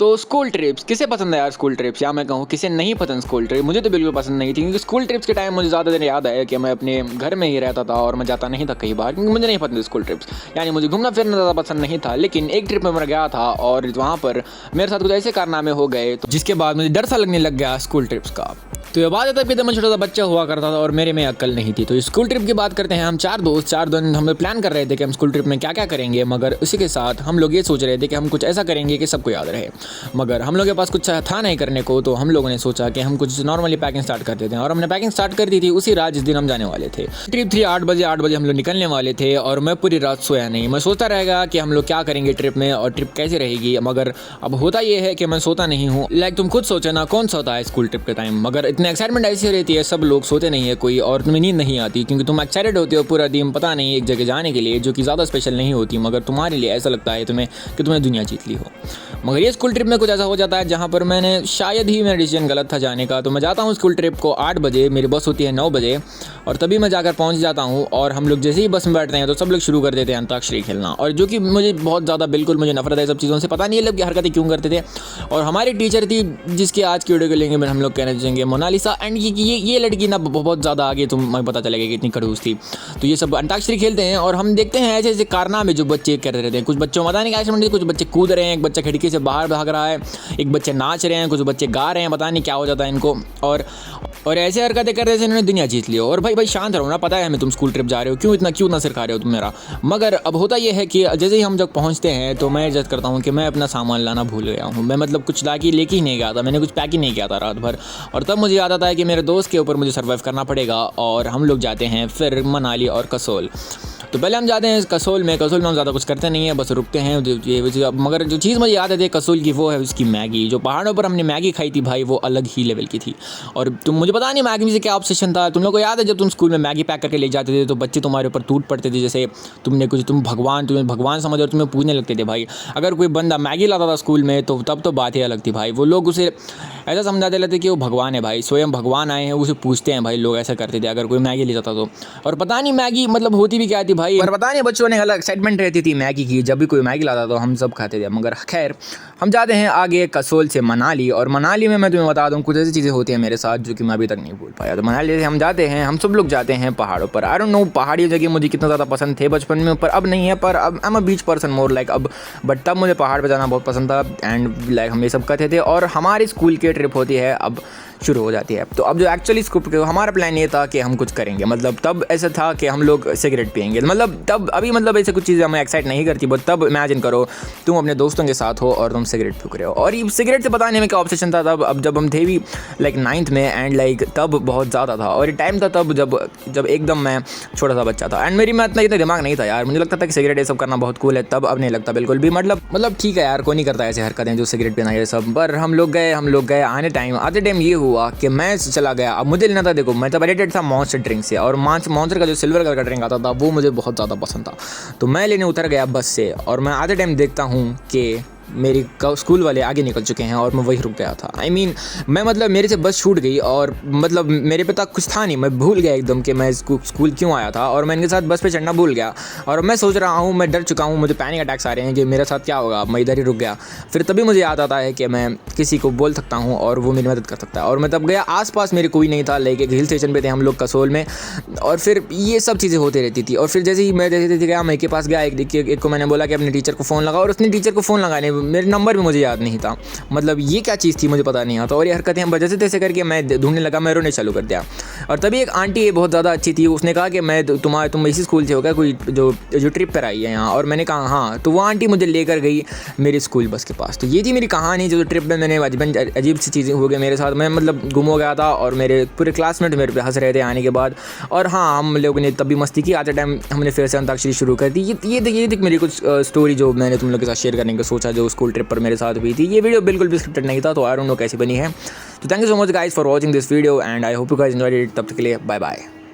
तो school trips किसे पसंद है यार? स्कूल ट्रिप्स, या मैं कहूँ किसे नहीं पसंद स्कूल ट्रिप? मुझे तो बिल्कुल पसंद नहीं थी, क्योंकि स्कूल ट्रिप्स के टाइम मुझे ज़्यादा दिन याद है कि मैं अपने घर में ही रहता था और मैं जाता नहीं था कई बार, क्योंकि मुझे नहीं पसंद स्कूल ट्रिप्स। यानी मुझे घूमना फिरना ज़्यादा पसंद नहीं था। लेकिन एक ट्रिप में मैं गया था और वहाँ पर मेरे साथ कुछ ऐसे कारनामे हो गए तो जिसके बाद मुझे डर सा लगने लग गया स्कूल ट्रिप्स का। तो ये बात है तब कि मैं छोटा सा बच्चा हुआ करता था और मेरे में अक्ल नहीं थी। तो स्कूल ट्रिप की बात करते हैं। हम चार दिन हम प्लान कर रहे थे कि हम स्कूल ट्रिप में क्या क्या करेंगे, मगर उसी के साथ हम लोग ये सोच रहे थे कि हम कुछ ऐसा करेंगे कि सबको याद रहे। मगर हम लोग के पास कुछ था नहीं करने को, तो हम लोगों ने सोचा कि हम कुछ नॉर्मली पैकिंग स्टार्ट कर देते हैं। और हमने पैकिंग स्टार्ट कर दी थी उसी रात जिस दिन हम जाने वाले थे। ट्रिप थी 8 बजे हम लोग निकलने वाले थे और मैं पूरी रात सोया नहीं। मैं सोचता रहेगा कि हम लोग क्या करेंगे ट्रिप में और ट्रिप कैसे रहेगी। मगर अब होता ये है कि मैं सोता नहीं हूँ। लाइक तुम खुद सोचो ना, कौन सोता है स्कूल ट्रिप के टाइम? मगर इतनी एक्साइटमेंट ऐसी रहती है, सब लोग सोते नहीं है कोई, और तुम्हें नींद नहीं आती क्योंकि तुम एक्साइटेड होते हो पूरा दिन पता नहीं एक जगह जाने के लिए जो कि ज़्यादा स्पेशल नहीं होती, मगर तुम्हारे लिए ऐसा लगता है तुम्हें कि तुमने दुनिया जीत ली हो। मगर ये स्कूल ट्रिप में कुछ ऐसा हो जाता है जहाँ पर मैंने शायद ही मेरा डिसीजन गलत था जाने का। तो मैं जाता हूँ स्कूल ट्रिप को 8 बजे, मेरी बस होती है 9 बजे, और तभी मैं जाकर पहुँच जाता हूँ। और हम लोग जैसे ही बस में बैठते हैं तो सब लोग शुरू कर देते हैं अंताक्षरी खेलना, और जो कि मुझे बहुत ज़्यादा बिल्कुल मुझे नफरत है सब चीज़ों से। पता नहीं ये लोग हरकतें क्यों करते थे। और हमारी टीचर थी जिसकी आज की वीडियो के लेंगे हम लोग कहना चाहेंगे मोनालिसा। एंड ये लड़की ना बहुत ज़्यादा आगे तुम्हें पता चलेगा कि इतनी खड़ूस थी। तो ये सब अंताक्षरी खेलते हैं और हम देखते हैं ऐसे ऐसे कारनामे जो बच्चे कर रहे थे। कुछ बच्चों पता नहीं क्या समझते, कुछ बच्चे कूद रहे हैं, एक बच्चा खिड़की से बाहर भाग रहा है, एक बच्चे नाच रहे हैं, कुछ बच्चे गा रहे हैं, पता नहीं क्या हो जाता है इनको। और ऐसे हरकतें कर रहे थे, इन्होंने दुनिया जीत ली। और भाई शांत रहो ना, पता है हमें तुम स्कूल ट्रिप जा रहे हो, क्यों ना सिर खा रहे हो तुम मेरा। मगर अब होता यह है कि जैसे ही हम जब पहुंचते हैं तो मैं जज करता हूं कि मैं अपना सामान लाना भूल गया हूं। मैं मतलब कुछ लेके ही नहीं गया था, मैंने कुछ पैक ही नहीं किया था रात भर। और तब मुझे याद आता है कि मेरे दोस्त के ऊपर मुझे सर्वाइव करना पड़ेगा और हम लोग जाते हैं फिर मनाली और कसोल। तो पहले हम जाते हैं कसोल में हम ज़्यादा कुछ करते नहीं है, बस रुकते हैं। मगर जो चीज़ मुझे याद है कसोल की वो है उसकी मैगी। जो पहाड़ों पर हमने मैगी खाई थी भाई, वो अलग ही लेवल की थी। और तुम मुझे पता नहीं मैगी से क्या ऑब्सेशन था। तुम लोग को याद है जब तुम स्कूल में मैगी पैक करके ले जाते थे तो बच्चे तुम्हारे ऊपर टूट पड़ते थे, जैसे तुम्हें भगवान समझ और तुम्हें पूजने लगते थे भाई। अगर कोई बंदा मैगी लाता था स्कूल में तो तब तो बात ही अलग थी भाई। वो लोग उसे ऐसा समझाते रहते कि वो भगवान है भाई, स्वयं भगवान आए हैं, उसे पूछते हैं भाई। लोग ऐसा करते थे अगर कोई मैगी ले जाता तो। और पता नहीं मैगी मतलब होती भी क्या थी भाई, और पता नहीं बच्चों ने अलग एक्साइटमेंट रहती थी मैगी की। जब भी कोई मैगी लाता तो हम सब खाते थे। मगर खैर हम जाते हैं आगे कसोल से मनाली। और मनाली में मैं तुम्हें बता दूं कुछ ऐसी चीज़ें होती हैं मेरे साथ जो कि मैं अभी तक नहीं भूल पाया। तो मनाली से हम जाते हैं, हम सब लोग जाते हैं पहाड़ों पर। आई डोंट नो पहाड़ी जगह मुझे कितना ज़्यादा पसंद थे बचपन में, पर अब नहीं है। पर अब I am a beach person more like अब, बट तब मुझे पहाड़ पर जाना बहुत पसंद था। एंड लाइक हम ये सब करते थे। और हमारी स्कूल की ट्रिप होती है अब शुरू हो जाती है। तो अब जो एक्चुअली हमारा प्लान ये था कि हम कुछ करेंगे। मतलब तब ऐसा था कि हम लोग सिगरेट पियेंगे। मतलब तब अभी मतलब ऐसे कुछ चीज़ें हमें एक्साइट नहीं करती, बट तब इमेजिन करो तुम अपने दोस्तों के साथ हो और तुम सिगरेट फूक रहे हो। और ये सिगरेट से पता नहीं में क्या ऑब्सेशन था तब। अब जब हम थे भी लाइक 9th में, एंड लाइक तब बहुत ज़्यादा था। और ये टाइम था तब जब एकदम मैं छोटा सा बच्चा था। एंड मेरी में इतना दिमाग नहीं था यार। मुझे लगता था कि सिगरेट ये सब करना बहुत कूल है। तब अब नहीं लगता बिल्कुल भी। मतलब ठीक है यार, कोई नहीं करता ऐसे हरकतें जो सिगरेट पीना ये सब। पर हम लोग गए आते टाइम ये हुआ कि मैं चला गया। अब मुझे लेना था, देखो मैं तब एडिक्टेड था मॉन्स्टर ड्रिंक से, और मॉन्स्टर का जो सिल्वर कलर का ड्रिंक आता था वो मुझे बहुत ज़्यादा पसंद था। तो मैं लेने उतर गया बस से, और मैं आधे टाइम देखता हूँ कि मेरी स्कूल वाले आगे निकल चुके हैं और मैं वही रुक गया था। मैं मतलब मेरे से बस छूट गई, और मतलब मेरे पे तक कुछ था नहीं। मैं भूल गया एकदम कि मैं स्कूल क्यों आया था, और मैं इनके साथ बस पे चढ़ना भूल गया। और मैं सोच रहा हूँ, मैं डर चुका हूँ, मुझे पैनिक अटैक्स आ रहे हैं कि मेरे साथ क्या होगा। मैं इधर ही रुक गया। फिर तभी मुझे याद आता है कि मैं किसी को बोल सकता हूँ और वो मेरी मदद कर सकता है। और मैं तब गया, आसपास मेरे कोई नहीं था, लाइक एक हिल स्टेशन पे थे हम लोग कसोल में। और फिर ये सब चीज़ें होती रहती थी। और फिर जैसे ही मैं गया, मैं के पास गया, एक को मैंने बोला कि अपने टीचर को फ़ोन लगा, और उसने टीचर को फ़ोन लगाने मेरे नंबर भी मुझे याद नहीं था। मतलब ये क्या चीज़ थी मुझे पता नहीं आता। और ये हरकतें हम जैसे तैसे करके मैं ढूंढने लगा, मैं रोने चालू कर दिया। और तभी एक आंटी बहुत ज़्यादा अच्छी थी, उसने कहा कि मैं तुम इसी स्कूल से हो क्या, कोई जो ट्रिप पर आई है यहाँ? और मैंने कहा हाँ। तो वो आंटी मुझे लेकर गई मेरी स्कूल बस के पास। तो ये थी मेरी कहानी। जो ट्रिप में मैंने अजीब सी चीज़ें हो गई मेरे साथ। मैं मतलब गुम हो गया था, और मेरे पूरे क्लासमेट मेरे पे हंस रहे थे आने के बाद। और हाँ, हम लोगों ने तब भी मस्ती की। आते टाइम हमने फिर से अंताक्षरी शुरू कर दी। ये थी मेरी कुछ स्टोरी जो मैंने तुम लोग के साथ शेयर करने का सोचा, जो स्कूल ट्रिप पर मेरे साथ हुई थी। ये वीडियो बिल्कुल भी स्क्रिप्टेड नहीं था, तो आई डोंट नो कैसी बनी है। तो thank you so much guys for watching this video, and I hope you guys enjoyed it. तब तक के लिए बाय बाय।